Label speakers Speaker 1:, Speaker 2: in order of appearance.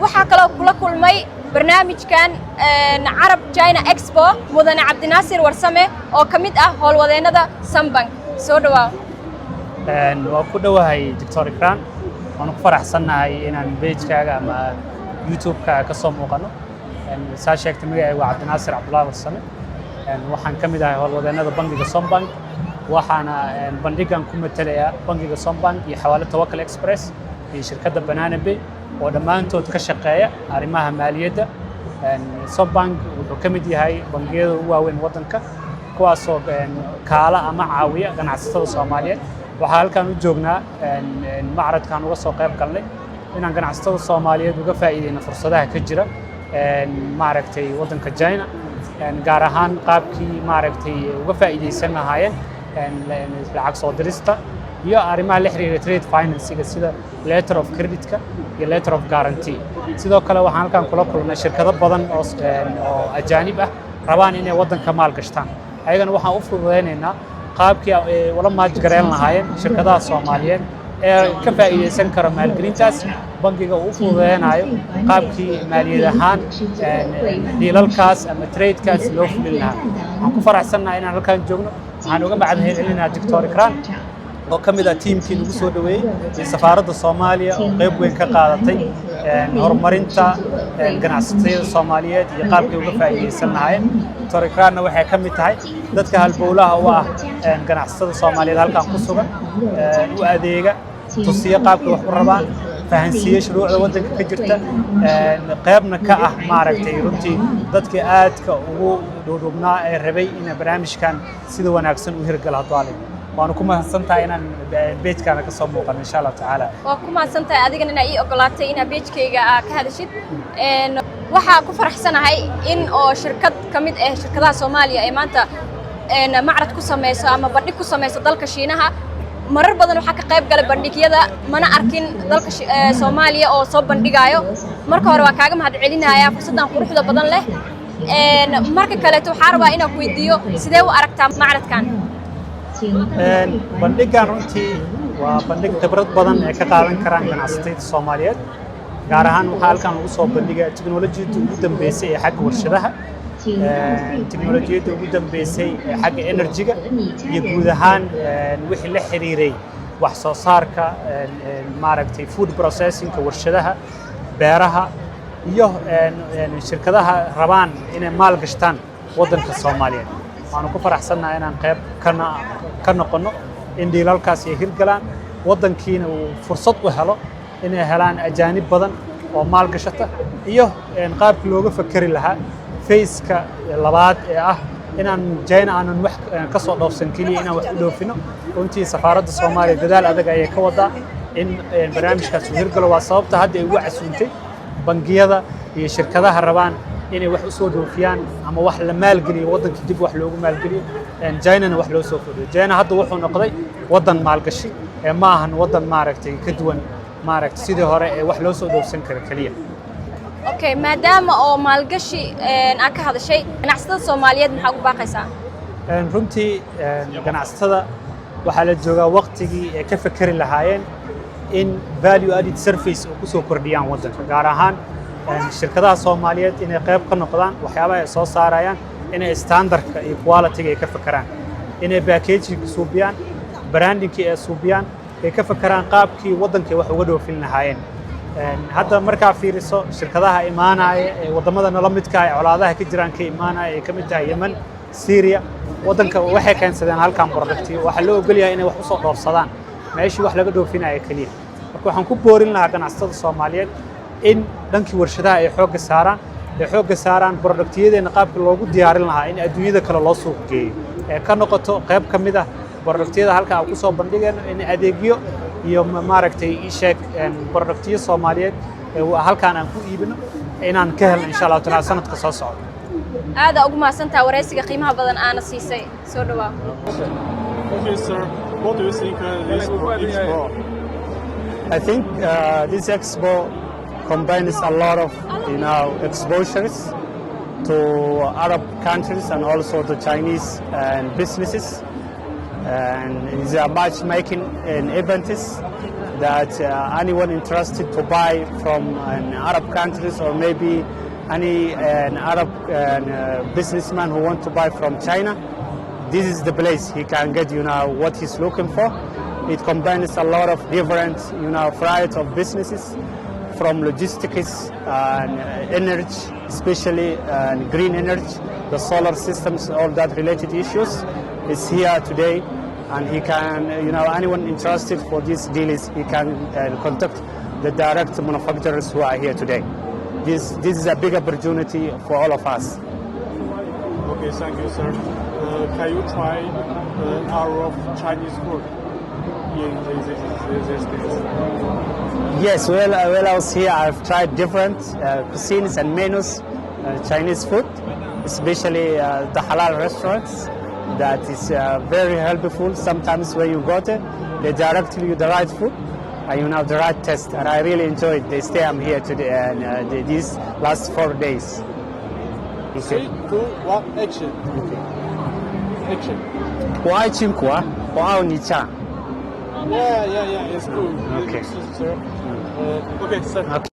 Speaker 1: waxaa kaloo kula kulmay barnaamijkan Arab China Expo mudane Cabdinaasir Warsame oo kamid ah howlwadeennada Sambank soo dhawaad
Speaker 2: waa ku dhawahay Dr. Ikran waan ku faraxsanahay inaan page-kaaga ama YouTube-ka ka soo muuqano saa sheegtay magacayga waa Cabdinaasir Cabdullaahi Warsame waxaan kamid ahay howlwadeennada bangiga Sambank waxaana bandhigan ku matalayaa bangiga Sambank iyo xawaalada Tawakkal Express iyo shirkadda Banana Bay oo dhammaantood ka shaqeeya arrimaha maaliyadda Sambank wuxuu ka mid yahay bangiyada ugu waaweyn waddanka kuwaasoo kaala ama caawiya ganacsatada Soomaaliyeed waxaa halkaan u joognaa macradkan uga soo qayb galnay inaan ganacsatada Soomaaliyeed uga faa'iideyno fursadaha ka jira maaragtay waddanka China gaar ahaan qaabkii maaragtay uga faa'iideysan lahaayeen lacag soo dirista iyo arrimaha la xiriira trade finance sida letter of credit-ka iyo letter of guarantee sidoo kale waxaan halkaan kula kulnay shirkado badan oo ajaanib ah rabaan inay waddanka maal gashtaan ayagana waxaan u fududeynaynaa qaabkii ay wala maajgareyn lahaayeen shirkadaha Soomaaliyeed ee ka faa'iideysan kara maalgelintaas bangiga uu fududeynayo qaabkii maaliyad ahaan diilalkaas ama trade-kaas loo fulin lahaa waxaan ku faraxsanahay inaan halkaan joogno waxaan uga mahadcelinaynaa Dr. Ikran oo ka mid ah tiimkii lagu soo dhaweeyay ee safaaradda Soomaaliya oo qayb weyn ka qaadatay horumarinta ganacsatada Soomaaliyeed iyo qaabkii uga faa'iideysan lahaayeen Dr. Ikranna waxay ka mid tahay dadka halbowlaha u ah ganacsatada Soomaaliyeed halkaan ku sugan u adeega tusiyo qaabkii wax u rabaan fahansiiyo shuruucda waddanka ka jirta qaybna ka ah maaragtay runtii dadka aadka ugu dhowdhubnaa ee rabay in barnaamijkan sida wanaagsan u hirgalo hadwaalin waan ku mahadsantahay inaan page-kaaga ka soo muuqano insha Allah tacaala
Speaker 1: waa ku mahadsantahay adigana inaa ii ogolaatay inaa page-kayga ka hadashid waxaa ku faraxsanahay in oo shirkad kamid ah shirkadaha Soomaaliya ay maanta macrad ku sameyso ama bandhig ku sameyso dalka Shiinaha marar badan waxaa ka qayb galay bandhigyada mana arkin dalka Soomaaliya oo soo bandhigayo marka hore waa kaaga mahadcelinayaa fursadan quruxda badan leh marka kale waxaan rabaa inaan ku weydiiyo sidee u aragtaa macradkan
Speaker 2: bandhigan runtii waa bandhig khibrad badan ee ka qaadan karaan ganacsatada Soomaaliyeed gaar ahaan waxaa halkaan ugu soo bandhigay tiknoolajiyada ugu dambeysay ee xagga warshadaha tiknoolajiyada ugu dambeysay ee xagga energy-ga iyo guud ahaan wixii la xiriiray wax soo saarka maaragtay food processing-ka warshadaha beeraha iyo shirkadaha rabaan inay maal gashtaan waddanka Soomaaliyeed waxaan ku faraxsanahay inaan qayb ka noqono in diilalkaas ay hirgalaan waddankiina uu fursad u helo inay helaan ajaanib badan oo maal gashata iyo qaabkii looga fakari lahaa phase-ka labaad ee ah inaan China aanan wax ka soo dhoofsan kaliya inaan wax u dhoofino runtii safaaradda Soomaaliya dadaal adag ayay ka wadaa in barnaamijkaas uu hirgalo waa sababta hadda ay ugu casuuntay bangiyada iyo shirkadaha rabaan inay wax u soo dhoofiyaan ama wax la maalgeliyo waddanka dib wax loogu maalgeliyo China-na wax loo soo kordhiyo China hadda wuxuu noqday waddan maalgashi ee ma ahan waddan maaragtay ka duwan maaragtay sidii hore ee wax loo soo dhoofsan kara kaliya
Speaker 1: okay maadaama oo maalgashi aan ka hadashay ganacsatada Soomaaliyeed maxaa ugu baaqaysaa
Speaker 2: runtii ganacsatada waxaa la joogaa waqtigii ay ka fakari lahaayeen in value added service oo ku soo kordhiyaan waddanka gaar ahaan shirkadaha Soomaaliyeed inay qayb ka noqdaan waxyaabaha ay soo saarayaan inay standardka iyo quality-ga ay ka fakaraan inay packaging suubiyaan branding-kii ay suubiyaan ay ka fakaraan qaabkii waddanka wax uga dhoofin lahaayeen hadda markaa fiiriso shirkadaha imaanaya ee wadamada nala midka ah colaadaha ka jiraan ka imaanaya ee ka mid tahay Yemen Syria waddanka waxay keensadeen halkaan product waxa loo ogol yahay inay wax u soo dhoofsadaan meeshii wax laga dhoofinayo kaliya marka waxaan ku boorin lahaa ganacsatada Soomaaliyeed in dhankii warshadaha ay xoogga saaraan productyadeena qaabka loogu diyaarin lahaa in adduunyada kale loo suuq geeyo ee ka noqoto qayb ka mid ah productyada halka aan ku soo bandhigayno in adeegyo iyo maaragtay sheeg productyo Soomaaliyeed halkaan aan ku iibino inaan ka helno insha Allah taala sanadka soo socda
Speaker 1: aad ugu mahadsantahay wareysiga qiimaha badan aana siisay soo dhawaad
Speaker 3: Okay sir, what do you think this expo?
Speaker 2: I think this expo combines a lot of exposures to Arab countries and also the Chinese businesses, and it's a matchmaking event that anyone interested to buy from Arab countries or maybe any Arab businessman who want to buy from China, this is the place he can get, what he's looking for. It combines a lot of different, variety of businesses, from logistics and energy, especially green energy, the solar systems, all that related issues is here today. And he can, anyone interested for these deals, he can contact the direct manufacturers who are here today. This is a big opportunity for all of us.
Speaker 3: Okay, thank you, sir. Can you try our Chinese food in this case?
Speaker 2: Yes, well, I was here, I've tried different cuisines and menus, Chinese food, especially the halal restaurants. That is very helpful. Sometimes when you go there, they direct you the right food and you have the right taste. And I really enjoyed the stay I'm here today and these last 4 days.
Speaker 3: 3, 2, 1, action.
Speaker 2: Okay.
Speaker 3: Action.
Speaker 2: 我爱吃苦啊，我爱你酱。
Speaker 3: Yeah, it's good.
Speaker 2: Okay.
Speaker 3: Sir. Okay, sir.
Speaker 2: Okay.